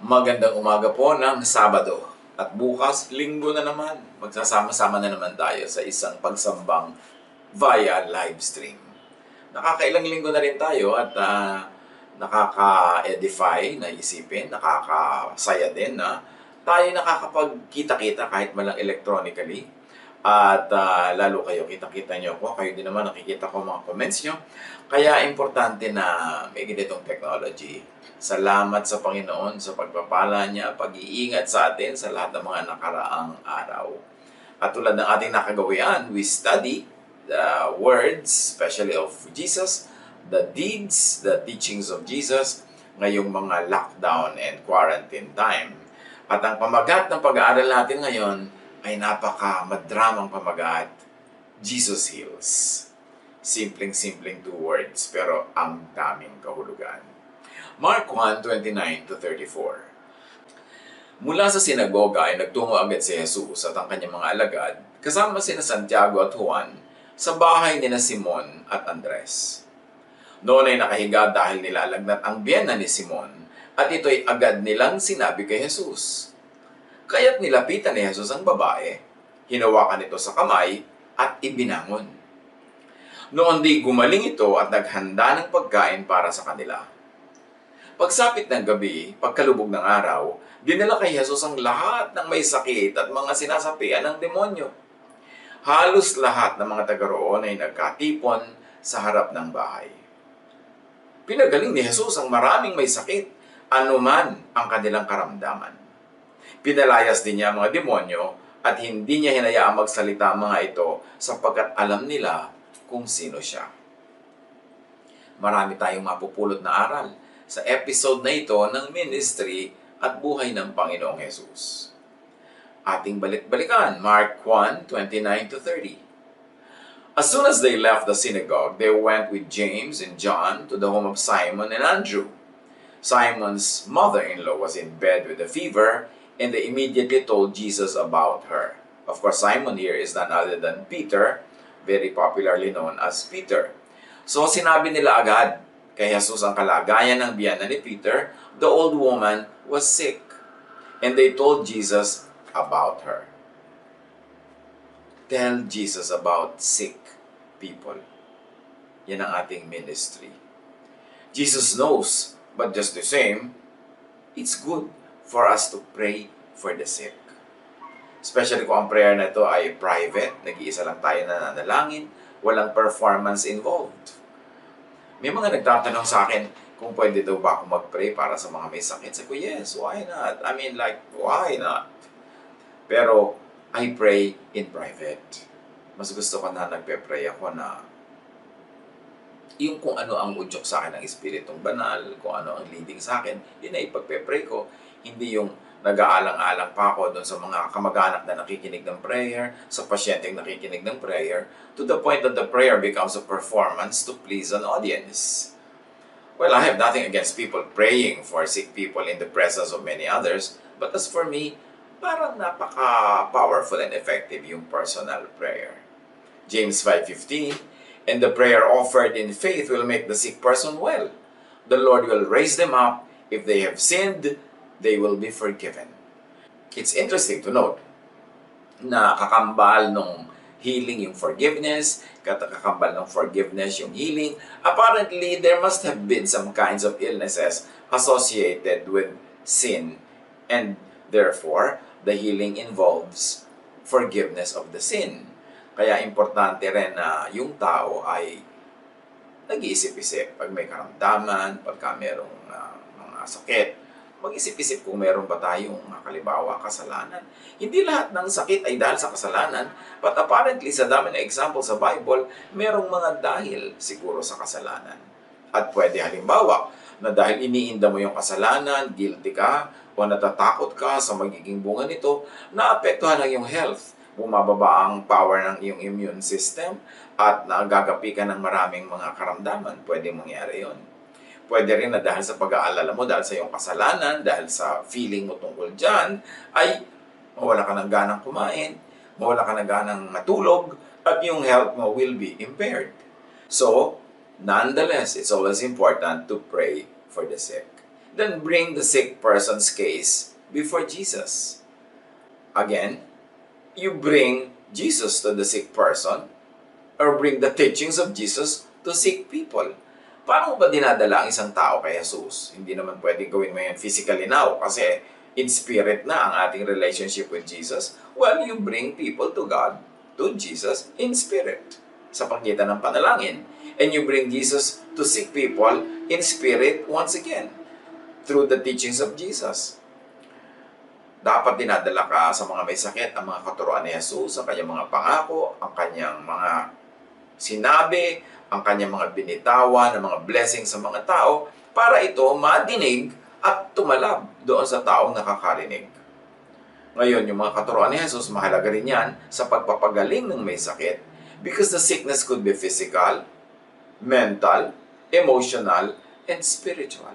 Magandang umaga po ng Sabado. At bukas, Linggo na naman. Magsasama-sama na naman tayo sa isang pagsambang via live stream. Nakakailang linggo na rin tayo at nakaka-edify na isipin, nakakasaya din na tayo nakakapagkita-kita kahit malang electronically. At lalo kayo, kita-kita nyo ako. Kayo din naman, nakikita ko mga comments nyo. Kaya importante na may ganitong technology. Salamat sa Panginoon sa pagpapala niya, pag-iingat sa atin sa lahat ng mga nakaraang araw. At tulad ng ating nakagawian, we study the words, especially of Jesus, the deeds, the teachings of Jesus, ngayong mga lockdown and quarantine time. At ang pamagat ng pag-aaral natin ngayon ay napaka-madramang pamagat, Jesus heals. Simpleng-simpleng 2 words, pero ang daming kahulugan. Mark 1:29-34. Mula sa sinagoga ay nagtungo agad si Jesus at ang kanyang mga alagad, kasama sina Santiago at Juan, sa bahay nina Simon at Andres. Noon ay nakahiga dahil nilalagnat ang biyena ni Simon, at ito'y agad nilang sinabi kay Jesus. Kaya't nilapitan ni Jesus ang babae, hinawakan ito sa kamay at ibinangon. Noon di gumaling ito at naghanda ng pagkain para sa kanila. Pagsapit ng gabi, pagkalubog ng araw, dinala kay Jesus ang lahat ng may sakit at mga sinasapian ng demonyo. Halos lahat ng mga taga roon ay nagkatipon sa harap ng bahay. Pinagaling ni Jesus ang maraming may sakit, anuman ang kanilang karamdaman. Pinalayas din niya ang mga demonyo at hindi niya hinayaang magsalita ang mga ito sapagkat alam nila kung sino siya. Marami tayong mapupulot na aral sa episode na ito ng ministry at buhay ng Panginoong Jesus. Ating balik-balikan, Mark 1:29-30. As soon as they left the synagogue, they went with James and John to the home of Simon and Andrew. Simon's mother-in-law was in bed with a fever, and they immediately told Jesus about her. Of course, Simon here is none other than Peter, very popularly known as Peter. So sinabi nila agad kay Jesus ang kalagayan ng biyana ni Peter. The old woman was sick, and they told Jesus about her. Tell Jesus about sick people. Yan ang ating ministry. Jesus knows, but just the same, it's good for us to pray for the sick. Especially kung ang prayer na ito ay private, nag-iisa lang tayo na nanalangin, walang performance involved. May mga nagtatanong sa akin kung pwede daw ba ako mag-pray para sa mga may sakit. Sabi ko, yes, why not? I mean, why not? Pero, I pray in private. Mas gusto ko na nagpe-pray ako na yung kung ano ang udyok sa akin ng Espiritong Banal, kung ano ang leading sa akin, yun na ipagpe-pray ko. Hindi yung nag-aalang-alang pa ako doon sa mga kamag-anak na nakikinig ng prayer, sa pasyenteng nakikinig ng prayer, to the point that the prayer becomes a performance to please an audience. Well, I have nothing against people praying for sick people in the presence of many others, but as for me, parang napaka-powerful and effective yung personal prayer. James 5:15, and the prayer offered in faith will make the sick person well. The Lord will raise them up. If they have sinned, they will be forgiven. It's interesting to note na kakambal nung healing yung forgiveness, kakambal ng forgiveness yung healing. Apparently, there must have been some kinds of illnesses associated with sin, and therefore, the healing involves forgiveness of the sin. Kaya importante rin na yung tao ay nag-iisip-isip pag may karamdaman, pagka merong mga sakit, mag-isip-isip kung meron ba tayong halimbawa kasalanan. Hindi lahat ng sakit ay dahil sa kasalanan, but apparently sa dami na example sa Bible, merong mga dahil siguro sa kasalanan. At pwede halimbawa na dahil iniinda mo yung kasalanan, guilty ka, o natatakot ka sa magiging bunga nito, naapektuhan ang iyong health. Bumababa ang power ng iyong immune system at nagagapi ka ng maraming mga karamdaman. Pwede mangyari yon. Pwede rin na dahil sa pag-aalala mo, dahil sa iyong kasalanan, dahil sa feeling mo tungkol dyan, ay mawala ka ng ganang kumain, mawala ka ng ganang matulog, at yung health mo will be impaired. So, nonetheless, it's always important to pray for the sick. then bring the sick person's case before Jesus. Again, you bring Jesus to the sick person or bring the teachings of Jesus to sick people. Paano ba dinadala ang isang tao kay Jesus? Hindi naman pwedeng gawin mo yan physically now kasi in spirit na ang ating relationship with Jesus. Well, you bring people to God, to Jesus, in spirit sa pagitan ng panalangin. And you bring Jesus to sick people in spirit once again through the teachings of Jesus. Dapat dinadala ka sa mga may sakit ang mga katuruan ni Jesus, ang kanyang mga pangako, ang kanyang mga sinabi, ang kanyang mga binitawan, ang mga blessings sa mga tao para ito madinig at tumalab doon sa taong nakakarinig. Ngayon, yung mga katuruan ni Jesus, mahalaga rin yan sa pagpapagaling ng may sakit because the sickness could be physical, mental, emotional, and spiritual.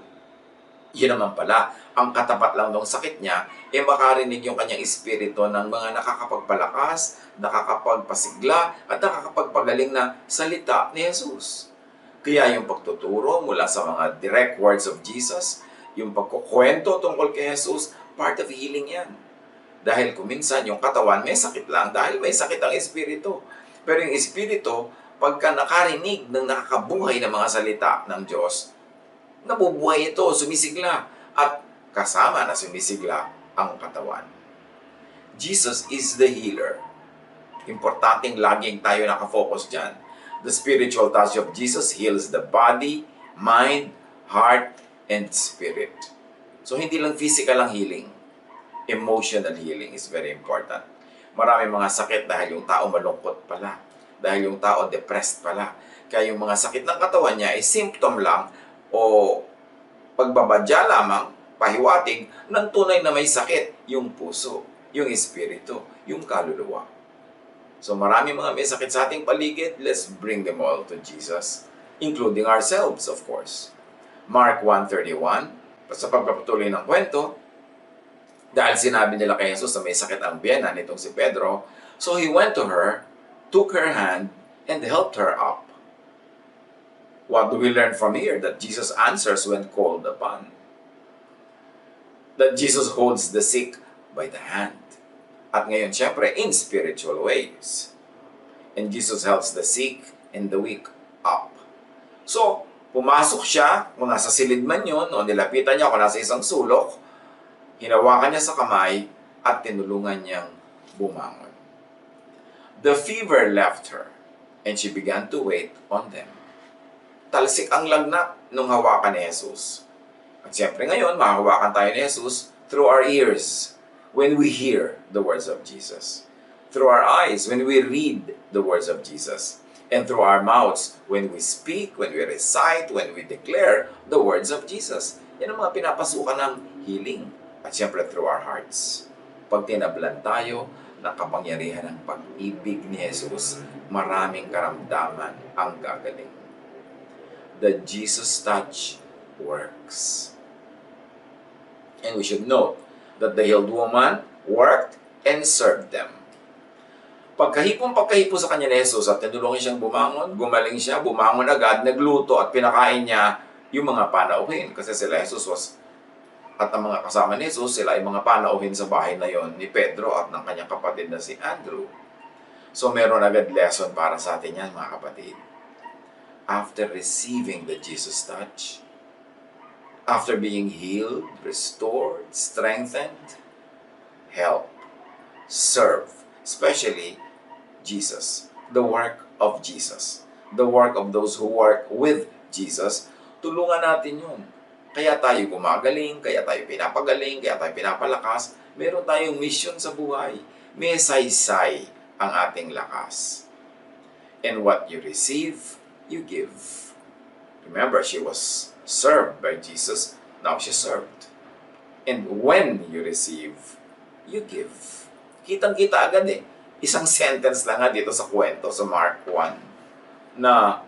Yun naman pala, ang katapat lang ng sakit niya, makarinig yung kanyang espiritu ng mga nakakapagpalakas, nakakapagpasigla, at nakakapagpagaling na salita ni Jesus. Kaya yung pagtuturo mula sa mga direct words of Jesus, yung pagkukwento tungkol kay Jesus, part of healing yan. Dahil kuminsan yung katawan may sakit lang dahil may sakit ang espiritu. Pero yung espiritu, pagka nakarinig ng nakakabuhay na mga salita ng Diyos, nabubuhay ito, sumisigla, at kasama na sumisigla ang katawan. Jesus is the healer. Importanteng laging tayo nakafocus dyan. The spiritual touch of Jesus heals the body, mind, heart, and spirit. So hindi lang physical ang healing. Emotional healing is very important. Maraming mga sakit dahil yung tao malungkot pala. Dahil yung tao depressed pala. Kaya yung mga sakit ng katawan niya ay symptom lang o pagbabadya lamang, pahiwatig ng tunay na may sakit, yung puso, yung espiritu, yung kaluluwa. So marami mga may sakit sa ating paligid, let's bring them all to Jesus, including ourselves, of course. Mark 1:31, sa pagpapatuloy ng kwento, dahil sinabi nila kay Jesus na may sakit ang biyenan nitong si Pedro, so he went to her, took her hand, and helped her up. What do we learn from here? That Jesus answers when called upon. That Jesus holds the sick by the hand. At ngayon, syempre, in spiritual ways. And Jesus helps the sick and the weak up. So, pumasok siya, kung nasa silid man yun, o nilapitan niya, kung nasa isang sulok, hinawakan niya sa kamay, at tinulungan niyang bumangon. The fever left her, and she began to wait on them. Talsik ang lagnat nung hawakan ni Jesus. At siyempre ngayon, mahahawakan tayo ni Jesus through our ears when we hear the words of Jesus. Through our eyes when we read the words of Jesus. And through our mouths when we speak, when we recite, when we declare the words of Jesus. Yan ang mga pinapasukan ng healing. At siyempre through our hearts. Pag tinablan tayo ng kapangyarihan ng pag-ibig ni Jesus, maraming karamdaman ang gagaling. The Jesus touch works. And we should note that the healed woman worked and served them. Pagkahipo sa kanya ni Jesus at tinulungan siyang bumangon, gumaling siya, bumangon agad, nagluto at pinakain niya yung mga panauhin. Kasi sila Jesus at ang mga kasama ni Jesus, sila ay mga panauhin sa bahay na yon ni Pedro at ng kanyang kapatid na si Andrew. So meron agad lesson para sa atin yan, mga kapatid. After receiving the Jesus touch, after being healed, restored, strengthened, help, serve, especially Jesus, the work of Jesus, the work of those who work with Jesus, tulungan natin yun. Kaya tayo gumagaling, kaya tayo pinapagaling, kaya tayo pinapalakas, meron tayong mission sa buhay. May saysay ang ating lakas. And what you receive, you give. Remember, she was served by Jesus. Now she served. And when you receive, you give. Kitang-kita agad eh. Isang sentence lang nga dito sa kwento sa Mark 1 na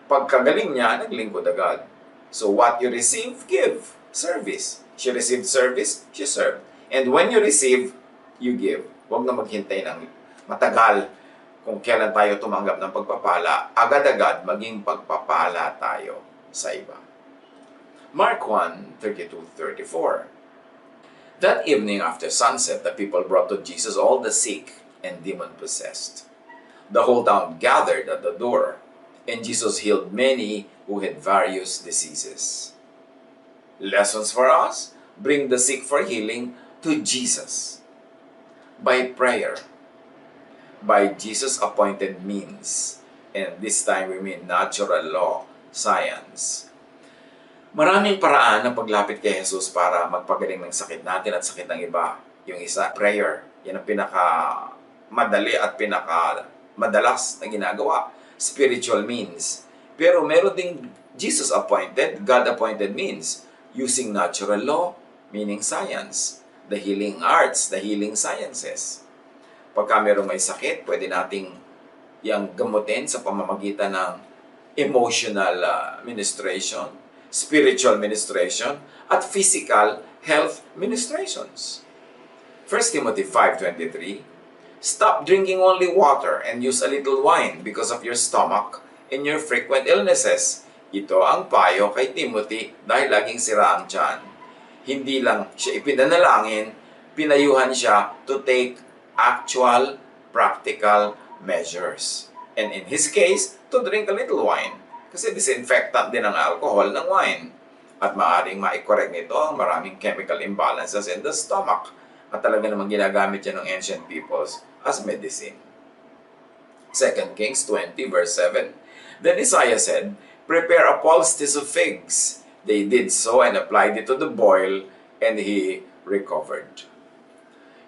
pagkagaling niya, naglingkod agad. So what you receive, give. Service. She received service, she served. And when you receive, you give. Huwag na maghintay ng matagal kung kailan tayo tumanggap ng pagpapala, agad-agad maging pagpapala tayo sa iba. Mark 1:32-34. That evening after sunset, the people brought to Jesus all the sick and demon-possessed. The whole town gathered at the door, and Jesus healed many who had various diseases. Lessons for us: bring the sick for healing to Jesus. By prayer, by Jesus-appointed means, and this time we mean natural law, science. Maraming paraan ng paglapit kay Jesus para magpagaling ng sakit natin at sakit ng iba. Yung isa, prayer. Yan ang pinaka-madali at pinaka-madalas na ginagawa. Spiritual means. Pero meron ding Jesus-appointed, God-appointed means. Using natural law, meaning science. The healing arts, the healing sciences. Pagka meron may sakit, pwede nating yang gamutin sa pamamagitan ng emotional ministration, spiritual ministration, at physical health ministrations. 1 Timothy 5:23, stop drinking only water and use a little wine because of your stomach and your frequent illnesses. Ito ang payo kay Timothy dahil laging sira ang tiyan. Hindi lang siya ipinanalangin, pinayuhan siya to take actual, practical measures. And in his case, to drink a little wine. Kasi disinfectant din ang alcohol ng wine. At maaaring ma-correct nito ang maraming chemical imbalances in the stomach. At talaga namang ginagamit yan ng ancient peoples as medicine. 2 Kings 20 verse 7. Then Isaiah said, prepare a poultice of figs. They did so and applied it to the boil, and he recovered.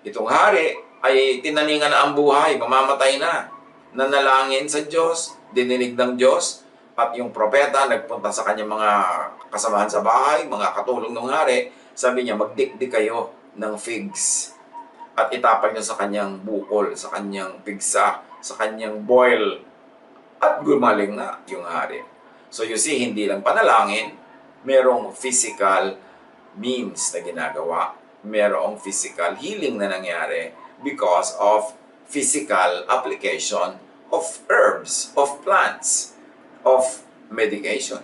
Itong hari ay tinaningan na ang buhay, mamamatay na. Nanalangin sa Diyos, dininig ng Diyos, at yung propeta nagpunta sa kanyang mga kasamahan sa bahay, mga katulong ng hari, sabi niya, magdikdik kayo ng figs. At itapal niyo sa kanyang bukol, sa kanyang pigsa, sa kanyang boil. At gumaling na yung hari. So you see, hindi lang panalangin, merong physical means na ginagawa. Merong physical healing na nangyari because of physical application of herbs, of plants, of medication.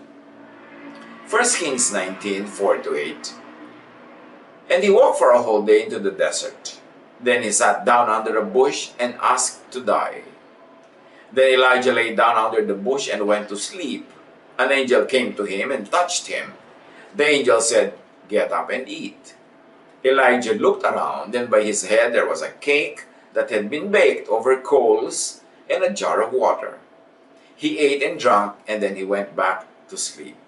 1 Kings 19, 4-8. And he walked for a whole day into the desert. Then he sat down under a bush and asked to die. Then Elijah lay down under the bush and went to sleep. An angel came to him and touched him. The angel said, get up and eat. Elijah looked around, and by his head there was a cake that had been baked over coals and a jar of water. He ate and drank, and then he went back to sleep.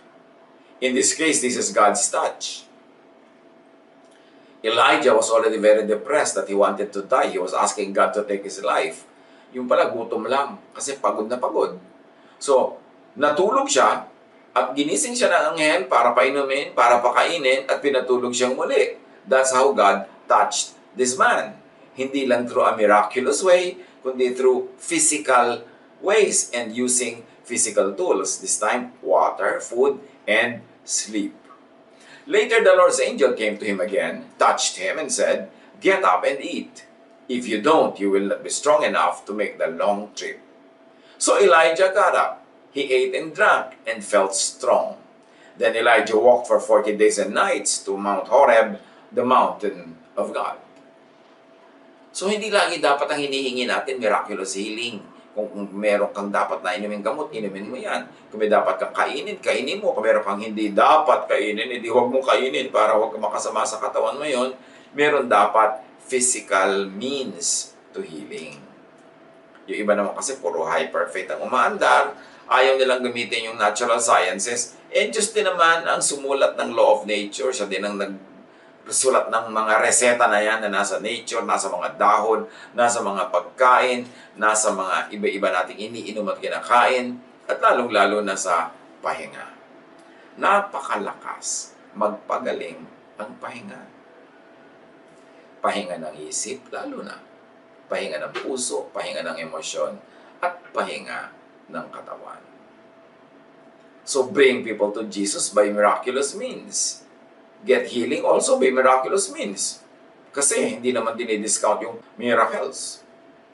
In this case, this is God's touch. Elijah was already very depressed that he wanted to die. He was asking God to take his life. Yung pala, gutom lang, kasi pagod na pagod. So, natulog siya, at ginising siya ng anghel para painumin, para pakainin, at pinatulog siyang muli. That's how God touched this man. Hindi lang through a miraculous way, kundi through physical ways and using physical tools. This time, water, food, and sleep. Later, the Lord's angel came to him again, touched him, and said, get up and eat. If you don't, you will not be strong enough to make the long trip. So Elijah got up. He ate and drank and felt strong. Then Elijah walked for 40 days and nights to Mount Horeb, the mountain of God. So hindi lagi dapat ang hinihingi natin miraculous healing. Kung meron kang dapat na inumin gamot, inumin mo yan. Kung may dapat kang kainin, kainin mo. Kung meron kang hindi dapat kainin, hindi huwag mo kainin para huwag ka makasama sa katawan mo yon. Meron dapat physical means to healing. Yung iba naman kasi puro hyper-faith ang umaandar. Ayaw nilang gamitin yung natural sciences. And Diyos din naman ang sumulat ng law of nature. Siya din ang nagsulat ng mga reseta na yan na nasa nature, nasa mga dahon, nasa mga pagkain, nasa mga iba-iba nating iniinom at kinakain, at lalong-lalo na sa pahinga. Napakalakas magpagaling ang pahinga. Pahinga ng isip, lalo na. Pahinga ng puso, pahinga ng emosyon, at pahinga ng katawan. So bring people to Jesus by miraculous means. Get healing also by miraculous means. Kasi hindi naman dinidiscount yung miracles.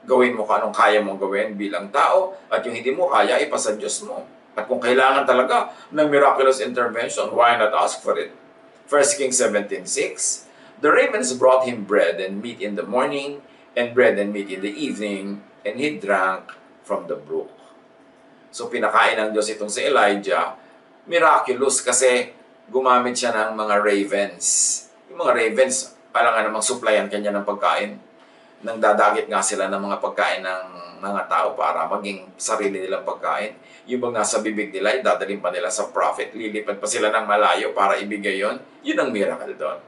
Gawin mo kung anong kaya mong gawin bilang tao, at yung hindi mo kaya, ipasa Diyos mo. At kung kailangan talaga ng miraculous intervention, why not ask for it? 1 Kings 17:6, the ravens brought him bread and meat in the morning, and bread and meat in the evening, and he drank from the brook. So pinakain ng Diyos itong si Elijah, miraculous kasi gumamit siya ng mga ravens. Yung mga ravens, alam nga namang supplyan kanya ng pagkain. Nang dadagit nga sila ng mga pagkain ng mga tao para maging sarili nilang pagkain. Yung bang nasa bibig nila, dadalhin pa nila sa prophet, lilipad pa sila ng malayo para ibigay yon. Yun ang miracle doon.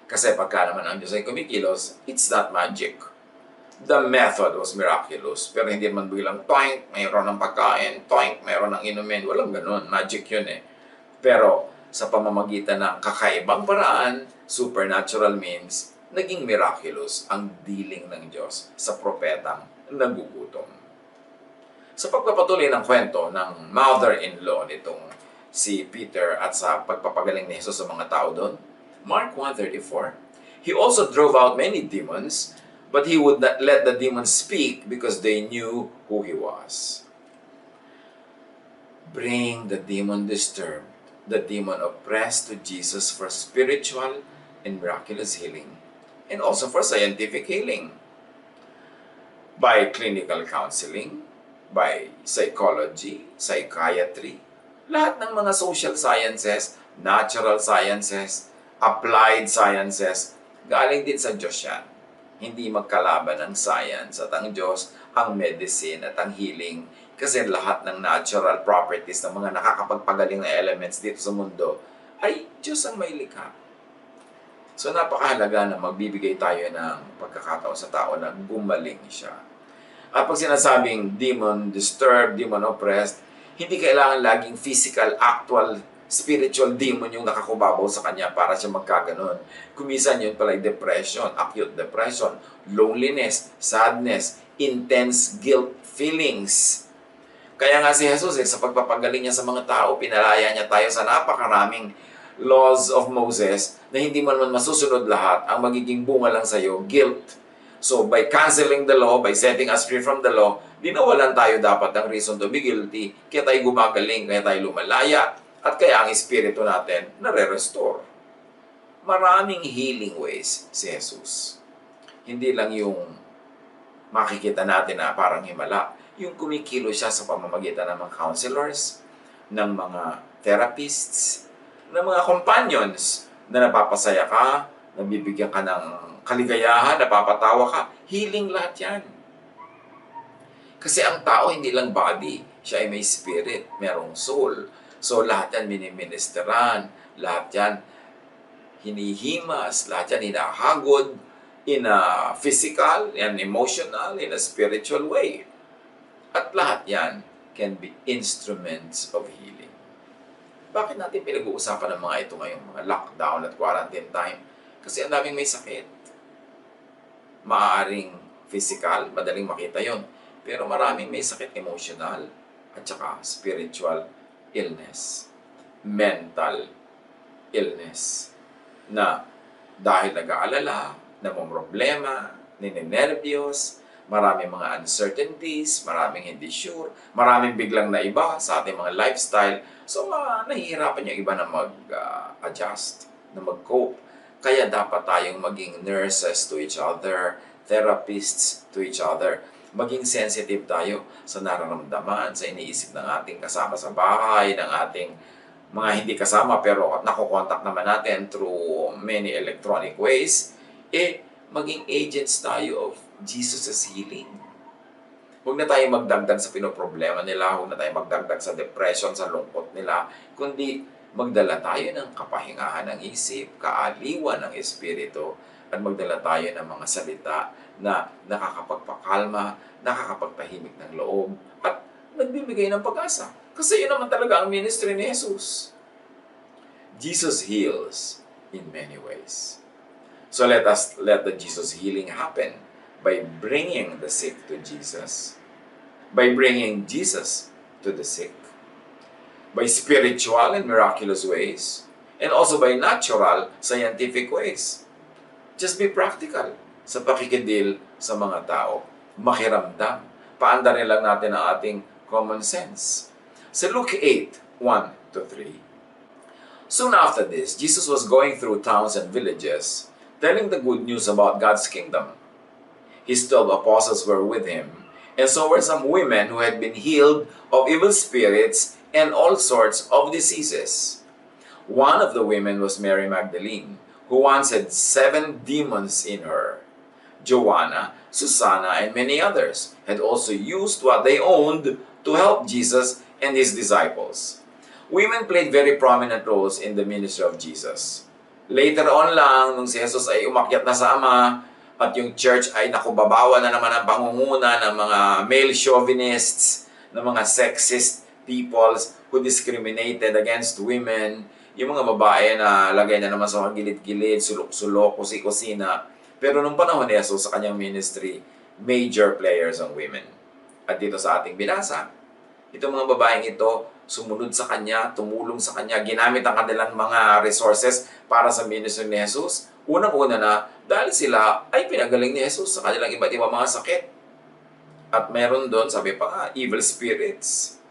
Kasi pagka naman ang Diyos ay kumikilos, it's not magic. The method was miraculous. Pero hindi man bilang, toink, mayroon ng pagkain, toink, mayroon ng inumin. Walang ganun. Magic yun eh. Pero sa pamamagitan ng kakaibang paraan, supernatural means, naging miraculous ang dealing ng Diyos sa propetang nagugutom. Sa pagpapatuloy ng kwento ng mother-in-law nitong si Peter at sa pagpapagaling ni Jesus sa mga tao doon, Mark 1:34, he also drove out many demons, but he would not let the demons speak because they knew who he was. Bring the demon disturbed, the demon oppressed to Jesus for spiritual and miraculous healing, and also for scientific healing. By clinical counseling, by psychology, psychiatry, lahat ng mga social sciences, natural sciences, applied sciences, galing din sa Diyos yan. Hindi magkalaban ang science at ang Diyos, ang medicine at ang healing, kasi lahat ng natural properties ng mga nakakapagpagaling na elements dito sa mundo ay Diyos ang may likha. So napakahalaga na magbibigay tayo ng pagkakataon sa tao na gumaling siya. At pag sinasabing demon disturbed, demon oppressed, hindi kailangan laging physical, actual, spiritual demon yung nakakubabaw sa kanya para siya magkaganon. Kumisan yun pala depression, acute depression, loneliness, sadness, intense guilt feelings. Kaya nga si Jesus sa pagpapagaling niya sa mga tao, pinalaya niya tayo sa napakaraming laws of Moses na hindi man masusunod lahat, ang magiging bunga lang sa'yo, guilt. So, by canceling the law, by setting us free from the law, dinawalan tayo dapat ng reason to be guilty, kaya tayo gumagaling, kaya tayo lumalaya, at kaya ang espiritu natin nare-restore. Maraming healing ways si Jesus. Hindi lang yung makikita natin na parang himala, yung kumikilo siya sa pamamagitan ng mga counselors, ng mga therapists, ng mga companions na napapasaya ka, nabibigyan ka ng kaligayahan, napapatawa ka, healing lahat yan. Kasi ang tao hindi lang body, siya ay may spirit, merong soul. So lahat yan miniministeran, lahat yan hinihimas, lahat yan hinahagod in a physical, and emotional, in a spiritual way. At lahat yan can be instruments of healing. Bakit natin pinag-uusapan ng mga ito ngayong mga lockdown at quarantine time? Kasi ang daming may sakit. Maaaring physical, madaling makita yon. Pero maraming may sakit emotional at saka spiritual illness. Mental illness. Na dahil nag-aalala, namumroblema, ninenervyos, maraming mga uncertainties, maraming hindi sure, maraming biglang naiba sa ating mga lifestyle. So, nahihirapan yung iba na mag-adjust, na mag-cope. Kaya dapat tayong maging nurses to each other, therapists to each other. Maging sensitive tayo sa nararamdaman, sa iniisip ng ating kasama sa bahay, ng ating mga hindi kasama pero nakokontak naman natin through many electronic ways. Maging agents tayo of Jesus' healing. Huwag na tayo magdagdag sa pinoproblema nila, huwag na tayo magdagdag sa depression, sa lungkot nila, kundi magdala tayo ng kapahingahan ng isip, kaaliwan ng espiritu, at magdala tayo ng mga salita na nakakapagpakalma, nakakapagtahimik ng loob, at nagbibigay ng pag-asa. Kasi yun naman talaga ang ministry ni Jesus. Jesus heals in many ways. So let the Jesus healing happen by bringing the sick to Jesus, by bringing Jesus to the sick, by spiritual and miraculous ways, and also by natural, scientific ways. Just be practical sa pakikidil sa mga tao. Makiramdam. Paandarin lang natin ang ating common sense. Sa Luke 8:1-3, soon after this, Jesus was going through towns and villages, telling the good news about God's kingdom. His 12 apostles were with him, and so were some women who had been healed of evil spirits and all sorts of diseases. One of the women was Mary Magdalene, who once had 7 demons in her. Joanna, Susanna, and many others had also used what they owned to help Jesus and his disciples. Women played very prominent roles in the ministry of Jesus. Later on lang, nung si Jesus ay umakyat na sa Ama, at yung church ay nakubabawa na naman ang pangunguna ng mga male chauvinists, ng mga sexist peoples who discriminated against women, yung mga babae na lagay na naman sa mga gilid-gilid, sulok-sulok, kusi-kusina. Pero nung panahon ni Jesus sa kanyang ministry, major players ang women. At dito sa ating binasa, itong mga babaeng ito, sumunod sa kanya, tumulong sa kanya, ginamit ang kanilang mga resources para sa ministry ni Jesus. Unang-una na, dahil sila ay pinagaling ni Jesus sa kanilang iba't ibang mga sakit. At meron doon, sabi pa nga, evil spirits.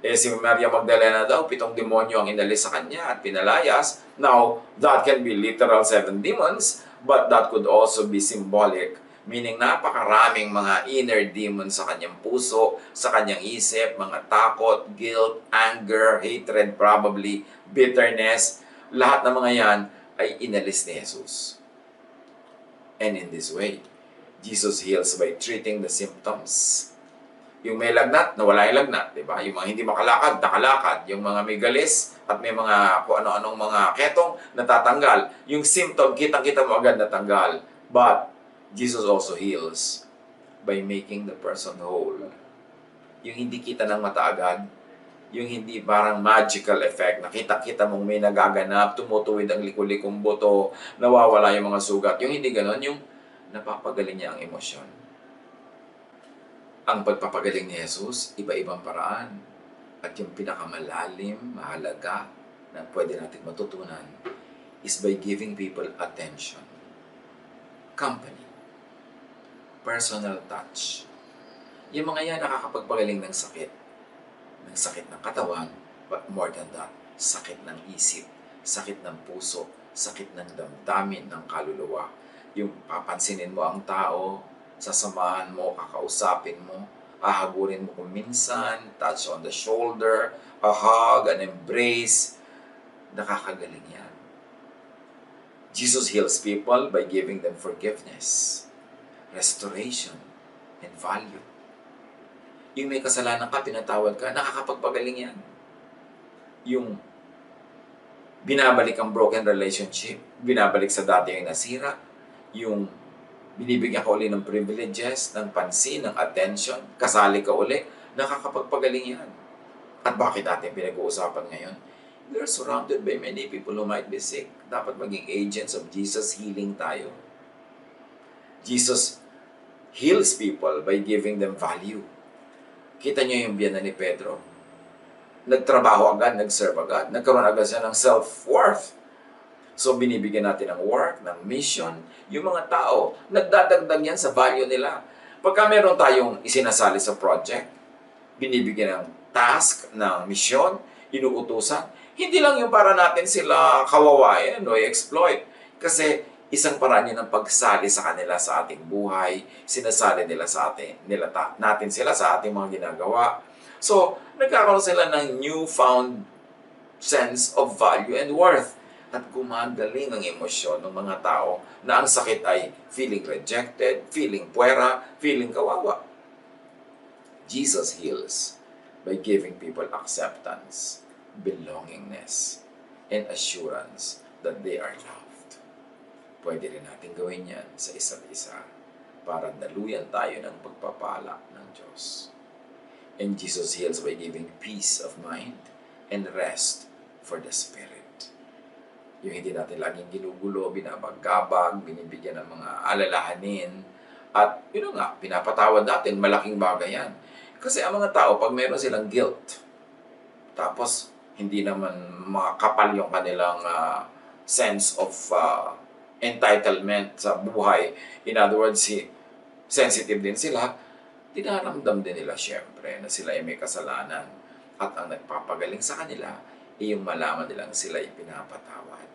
Si Maria Magdalena daw, 7 demonyo ang inalis sa kanya at pinalayas. Now, that can be literal 7 demons, but that could also be symbolic, meaning napakaraming mga inner demons sa kanyang puso, sa kanyang isip, mga takot, guilt, anger, hatred probably, bitterness. Lahat ng mga yan ay inalis ni Jesus. And in this way, Jesus heals by treating the symptoms. Yung may lagnat, nawala yung lagnat, di ba? Yung mga hindi makalakad, nakalakad. Yung mga may galis at may mga kung ano-anong mga ketong, natatanggal. Yung symptom, kitang-kita mo agad natanggal. But Jesus also heals by making the person whole. Yung hindi kita ng mata agad, yung hindi parang magical effect, nakita-kita mong may nagaganap, tumutuwid ang liku-likong buto, nawawala yung mga sugat. Yung hindi ganon, yung napapagaling niya ang emosyon. Ang pagpapagaling ni Jesus, iba-ibang paraan. At yung pinakamalalim, mahalaga, na pwede natin matutunan is by giving people attention, company, personal touch. Yung mga yan nakakapagpagaling ng sakit ng katawan, but more than that, sakit ng isip, sakit ng puso, sakit ng damdamin, ng kaluluwa. Yung papansinin mo ang tao, sasamahan mo, kakausapin mo, ahagurin mo kung minsan, touch on the shoulder, a hug, an embrace, nakakagaling yan. Jesus heals people by giving them forgiveness, restoration, and value. Yung may kasalanan ka, pinatawad ka, nakakapagpagaling yan. Yung binabalik ang broken relationship, binabalik sa dati yung nasira, yung binibigyan ka uli ng privileges, ng pansin, ng attention, kasali ka uli, nakakapagpagaling yan. At bakit natin pinag-uusapan ngayon? We are surrounded by many people who might be sick. Dapat maging agents of Jesus, healing tayo. Jesus heals people by giving them value. Kita niyo yung biyanan ni Pedro. Nagtrabaho agad, nag-serve agad. Nagkaroon agad siya ng self-worth. So, binibigyan natin ng work, ng mission. Yung mga tao, nagdadagdag yan sa value nila. Pagka meron tayong isinasali sa project, binibigyan ng task, ng mission, inuutusan, hindi lang yung para natin sila kawawain o i-exploit. Kasi isang paraan yun ng pagsali sa kanila sa ating buhay, sinasali nila sa atin, natin sila sa ating mga ginagawa. So, nagkakaroon sila ng newfound sense of value and worth. At gumagaling ang emosyon ng mga tao na ang sakit ay feeling rejected, feeling puwera, feeling kawawa. Jesus heals by giving people acceptance, belongingness, and assurance that they are loved. Pwede rin natin gawin yan sa isa't isa para daluyan tayo ng pagpapala ng Diyos. And Jesus heals by giving peace of mind and rest for the spirit. Yung hindi natin laging ginugulo, binabagabag, binibigyan ng mga alalahanin, at yun nga, pinapatawad natin, malaking bagay yan. Kasi ang mga tao, pag meron silang guilt, tapos hindi naman makapal yung kanilang sense of entitlement sa buhay, in other words, sensitive din sila, dinaramdam din nila syempre na sila ay may kasalanan. At ang nagpapagaling sa kanila ay yung malaman nilang sila ay pinapatawad.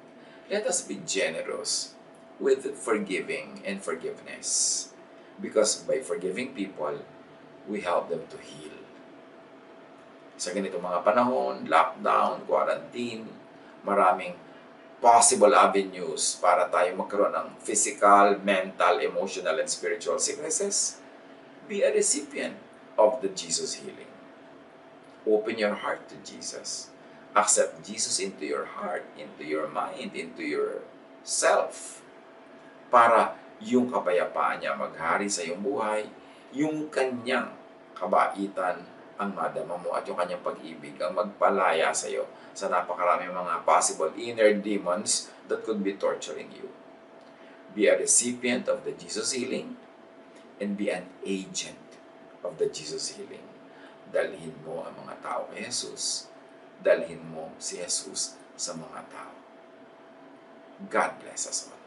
Let us be generous with forgiving and forgiveness. Because by forgiving people, we help them to heal. Sa ganitong mga panahon, lockdown, quarantine, maraming possible avenues para tayo magkaroon ng physical, mental, emotional, and spiritual sicknesses. Be a recipient of the Jesus healing. Open your heart to Jesus. Accept Jesus into your heart, into your mind, into your self. Para yung kapayapaan niya maghari sa iyong buhay, yung kanyang kabaitan ang madama mo at yung kanyang pag-ibig ang magpalaya sa iyo sa napakaraming mga possible inner demons that could be torturing you. Be a recipient of the Jesus healing and be an agent of the Jesus healing. Dalhin mo ang mga tao kay Jesus. Dalhin mo si Jesus sa mga tao. God bless us all.